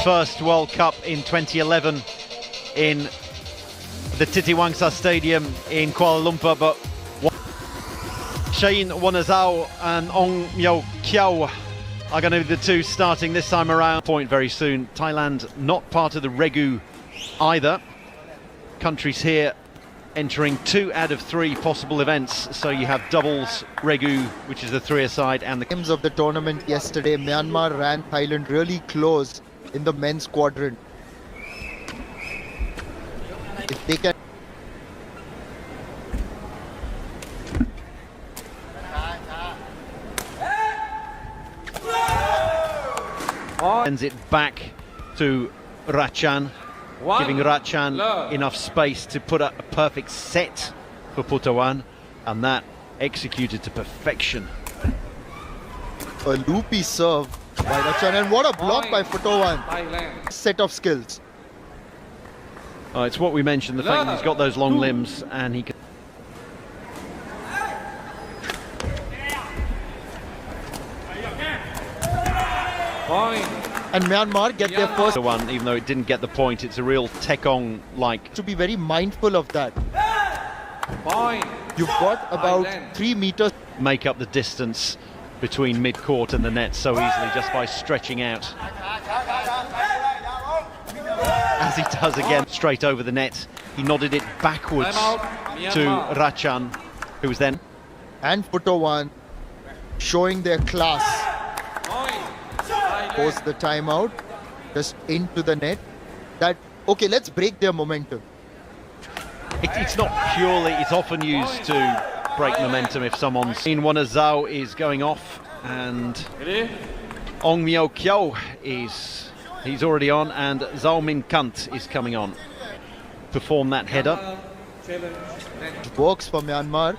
First World Cup in 2011 in the Titiwangsa Stadium in Kuala Lumpur, but Shane Wanazao and Ong Myo Kiao are going to be the two starting this time around. Point very soon. Thailand not part of the Regu either. Countries here entering 2 out of 3 possible events. So you have doubles, Regu, which is the 3-a-side, and the games of the tournament yesterday. Myanmar ran Thailand really close in the men's quadrant. If they can sends it back to Ratchan, giving Ratchan enough space to put up a perfect set for Putawan, and that executed to perfection. A loopy serve by Ratchan, and what a block by Putawan. Set of skills. It's what we mentioned, the fact that he's got those long limbs and he can. And Myanmar get their first one, even though it didn't get the point. It's a real Tekong-like. To be very mindful of that. You've got about 3 meters. Make up the distance between mid-court and the net so easily just by stretching out. As he does again, straight over the net. He nodded it backwards to Ratchan, who was then. And Putawan showing their class. Post the timeout, just into the net. That, okay, let's break their momentum. It's not purely, it's often used to break momentum if someone's. Wanazao is going off, and Ong Myo Kiao he's already on, and Zhao Min Kant is coming on. Perform that header. It works for Myanmar.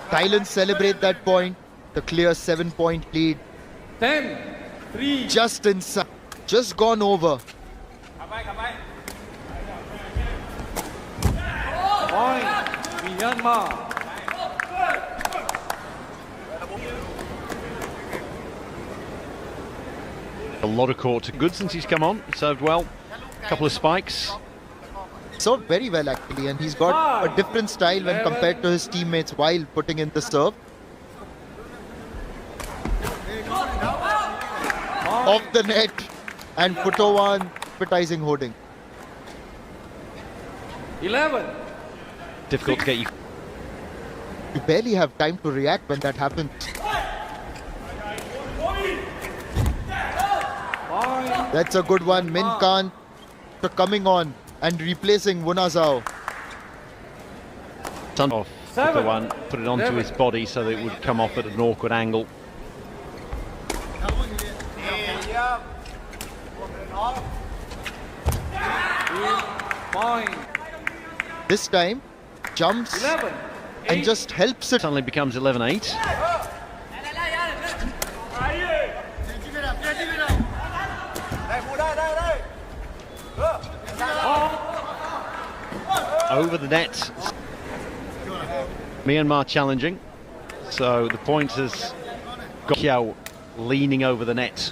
Thailand celebrate that point, the clear 7-point lead. 10-3. Just inside, just gone over. Point, Myanmar. A lot of court. Good since he's come on, served well. A couple of spikes. Served very well actually, and he's got a different style when compared to his teammates while putting in the serve. Off the net, and Putawan appetizing holding. 11. Difficult to get you. You barely have time to react when that happens. That's a good one. Min Khan coming on and replacing Wanazao. Off the one, put it onto his body so that it would come off at an awkward angle. This time, jumps 11, and just helps it. Suddenly becomes 11-8. Over the net. Myanmar challenging. So the point has got Kiao leaning over the net.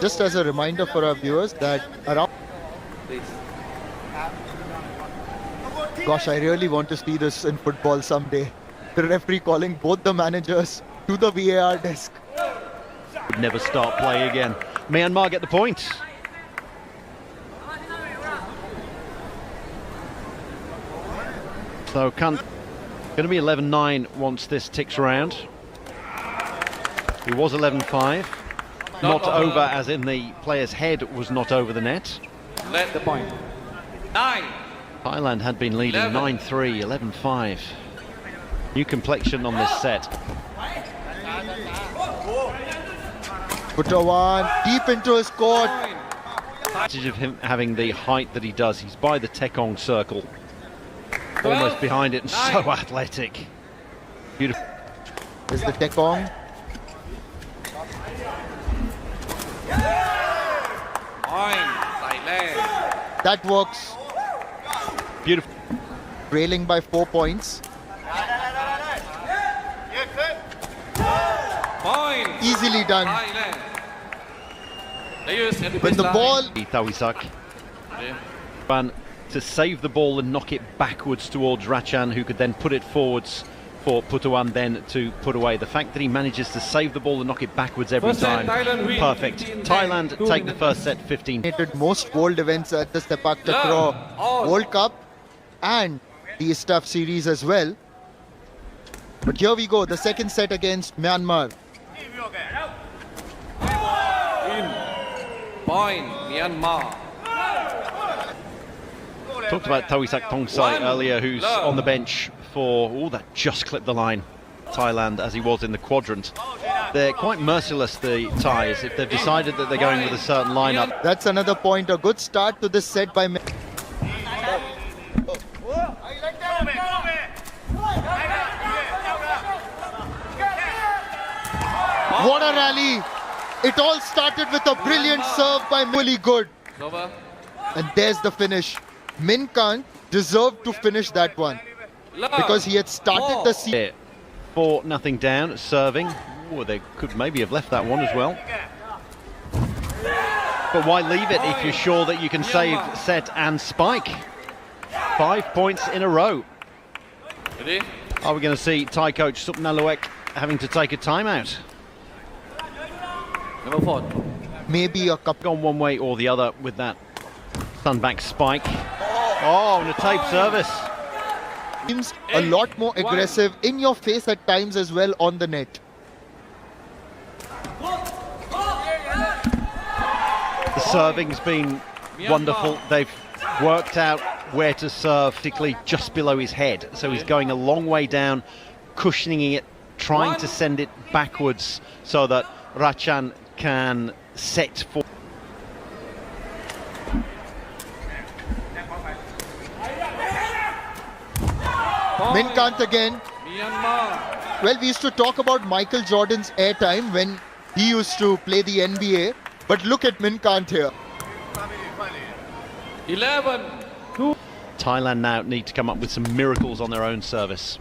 Just as a reminder for our viewers that around. Gosh, I really want to see this in football someday. The referee calling both the managers to the VAR desk. Would never start play again. Myanmar get the point. So going to be 11-9 once this ticks around. It was 11-5. Not over as in the player's head was not over the net. Let the point. 9. Thailand had been leading 9-3, 11-5. New complexion on this set. Putawan deep into his court. Advantage of him having the height that he does. He's by the Tekong circle. Almost behind it and so athletic. Beautiful. Is the Tekong. That works. Beautiful. Trailing by 4 points. Nicely done. Thailand. Players at the When the baseline. ball... Tawisak Ready? ran to save the ball and knock it backwards towards Rachan, who could then put it forwards for Putawan then to put away. The fact that he manages to save the ball and knock it backwards every First set, time, Thailand win, perfect. 15-10, Thailand take the 2 first set 15. Most world events at the Sepak Takraw all. World Cup and the ISTAF series as well. But here we go, the second set against Myanmar. Point, Myanmar. Talked about Tawisak Tongsai earlier, who's on the bench for, oh, that just clipped the line. Thailand, as he was in the quadrant. They're quite merciless, the Thais, if they've decided that they're going with a certain lineup. That's another point, a good start to this set by What a rally! It all started with a brilliant serve by really good. Over. And there's the finish. Min Khan deserved to finish that one because he had started the series. 4-0 down, serving. Oh, they could maybe have left that one as well. But why leave it if you're sure that you can save set and spike? 5 points in a row. Ready? Are we going to see Thai coach Supnaluek having to take a timeout? Number 4. Maybe a couple. Gone one way or the other with that sunback spike. Oh, and a tape service. Seems a lot more aggressive, in your face at times as well on the net. The serving's been wonderful. They've worked out where to serve, particularly just below his head. So he's going a long way down, cushioning it, trying to send it backwards so that Rachan can set for. Min Khan again. Myanmar. Well, we used to talk about Michael Jordan's airtime when he used to play the NBA. But look at Min Khan here. 11. 2. Thailand now need to come up with some miracles on their own service.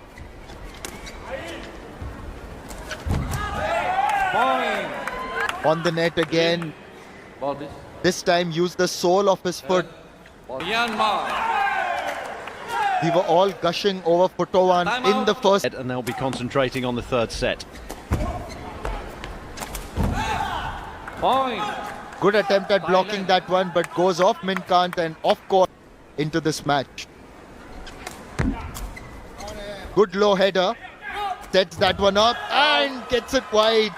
Point. On the net again. Ball this. This time used the sole of his foot. Myanmar. We were all gushing over Putawan in the first. And they'll be concentrating on the third set. Point. Good attempt at blocking that one, but goes off Min Khan and off court into this match. Good low header. Sets that one up and gets it wide.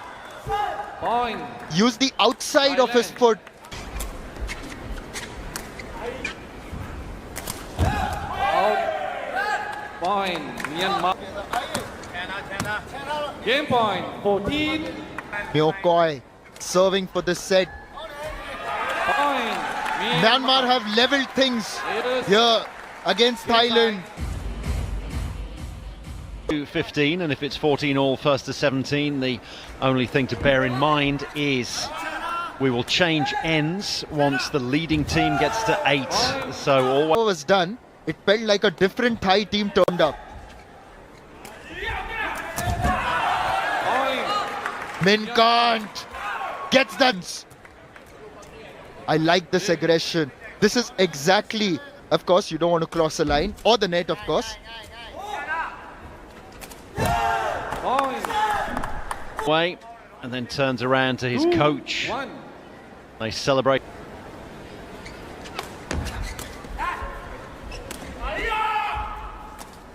Point. Use the outside of his foot. Out. Point. Myanmar. Game point. 14. Myokoi serving for this set. Point. Myanmar have leveled things here against Thailand. 15, and if it's 14 all first to 17, the only thing to bear in mind is we will change ends once the leading team gets to 8. So all What was done, it felt like a different Thai team turned up. Min Khan gets that. I like this aggression. This is exactly, of course, you don't want to cross the line or the net, of course. way, and then turns around to his coach. They celebrate.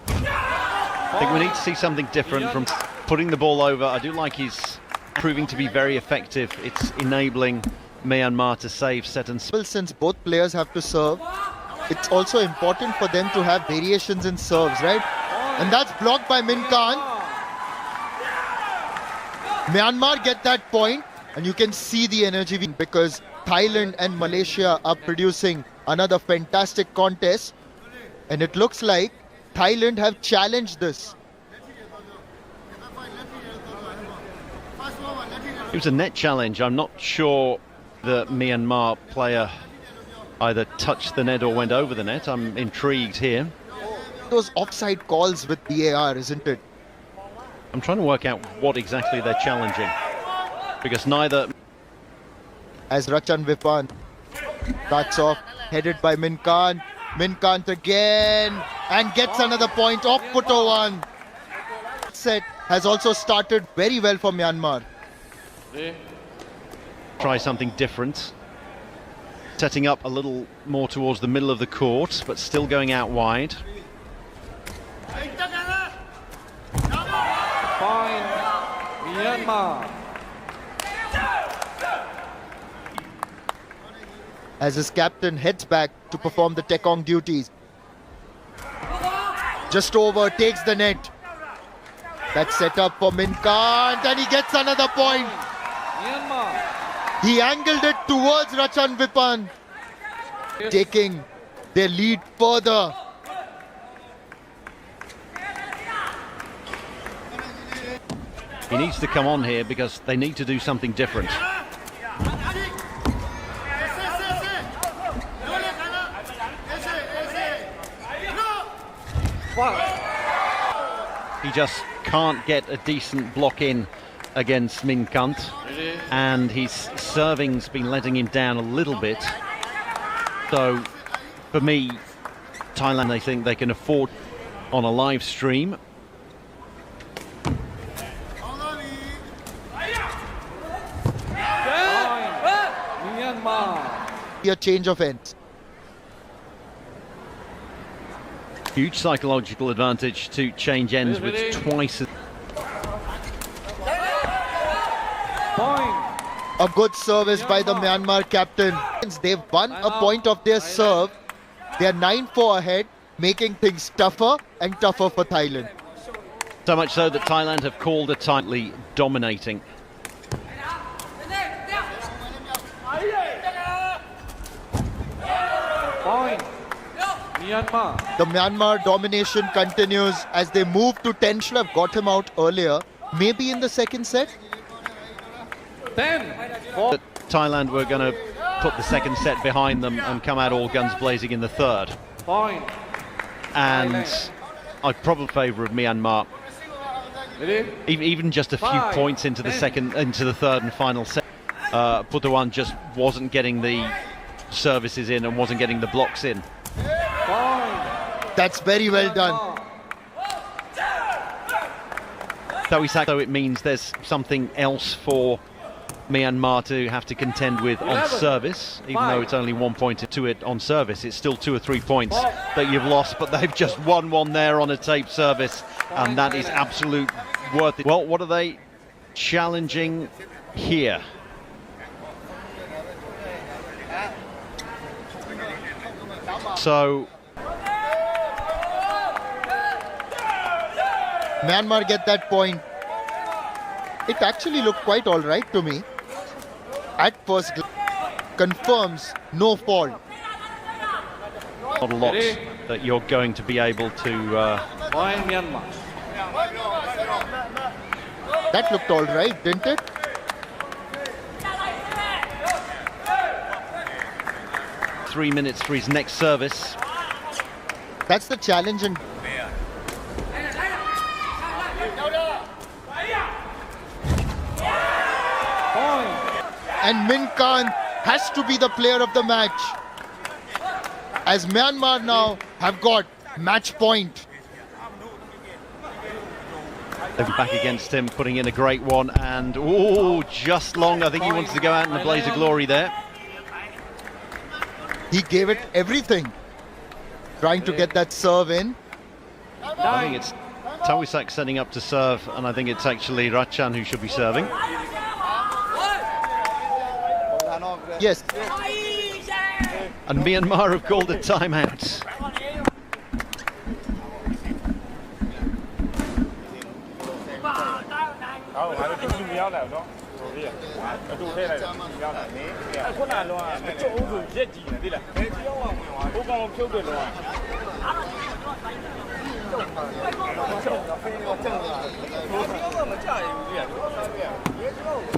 I think we need to see something different from putting the ball over. I do like he's proving to be very effective. It's enabling Myanmar to save set and Well, since both players have to serve, it's also important for them to have variations in serves, right? And that's blocked by Min Khan. Myanmar get that point, and you can see the energy because Thailand and Malaysia are producing another fantastic contest, and it looks like Thailand have challenged this. It was a net challenge. I'm not sure the Myanmar player either touched the net or went over the net. I'm intrigued here. Those offside calls with VAR, isn't it? I'm trying to work out what exactly they're challenging. because neither... As Rachan Vipan starts off, headed by Minkant. Minkant again and gets another point off Puto one. Set has also started very well for Myanmar. Try something different. Setting up a little more towards the middle of the court, but still going out wide. Point Myanmar. As his captain heads back to perform the Tekong duties. Just over, takes the net. That's set up for Minkant and he gets another point. Myanmar. He angled it towards Rachan Vipan, taking their lead further. He needs to come on here because they need to do something different. He just can't get a decent block in against Minkant, and his serving's been letting him down a little bit. So for me, Thailand, they think they can afford on a live stream. Myanmar. A change of ends. Huge psychological advantage to change ends with twice. Point. A good service by the Myanmar captain. They've won a point of their serve. They're 9-4 ahead, making things tougher and tougher for Thailand. So much so that Thailand have called it tightly dominating. Point Myanmar. The Myanmar domination continues as they move to 10. Should have got him out earlier. Maybe in the second set. 10. That Thailand were going to put the second set behind them and come out all guns blazing in the third. Point. And I'd probably favour of Myanmar. Even just a few Five, points into the third and final set. Putawan just wasn't getting the services in and wasn't getting the blocks in. Point. That's very well done. So it means there's something else for Myanmar to have to contend with on 11, service, even though it's only 1 point to it on service. It's still 2 or 3 points that you've lost, but they've just won one there on a tape service, and that is absolute worth it. Well, what are they challenging here? So Myanmar get that point. It actually looked quite all right to me. At first glance, confirms no fault. not a lot that you're going to be able to... Point Myanmar. That looked all right, didn't it? ...3 minutes for his next service. That's the challenge. And Minkant has to be the player of the match, as Myanmar now have got match point. They're back against him, putting in a great one, and oh, just long. I think he wanted to go out in a blaze of glory there. He gave it everything, trying to get that serve in. I think it's Tawisak setting up to serve, and I think it's actually Rachan who should be serving. Yes. And Myanmar have called a timeout.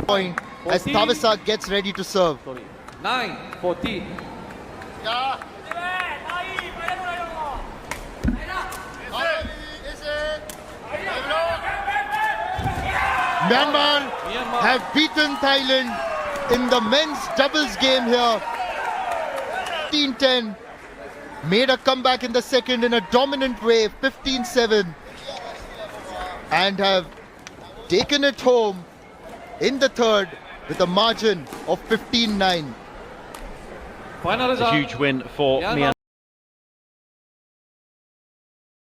Point as Tawisak gets ready to serve. 9-14. Myanmar Myanmar. have beaten Thailand in the men's doubles game here. 15-10. Made a comeback in the second in a dominant way, 15-7. And have taken it home in the third with a margin of 15-9. Final A result. huge win for Myanmar. Myanmar.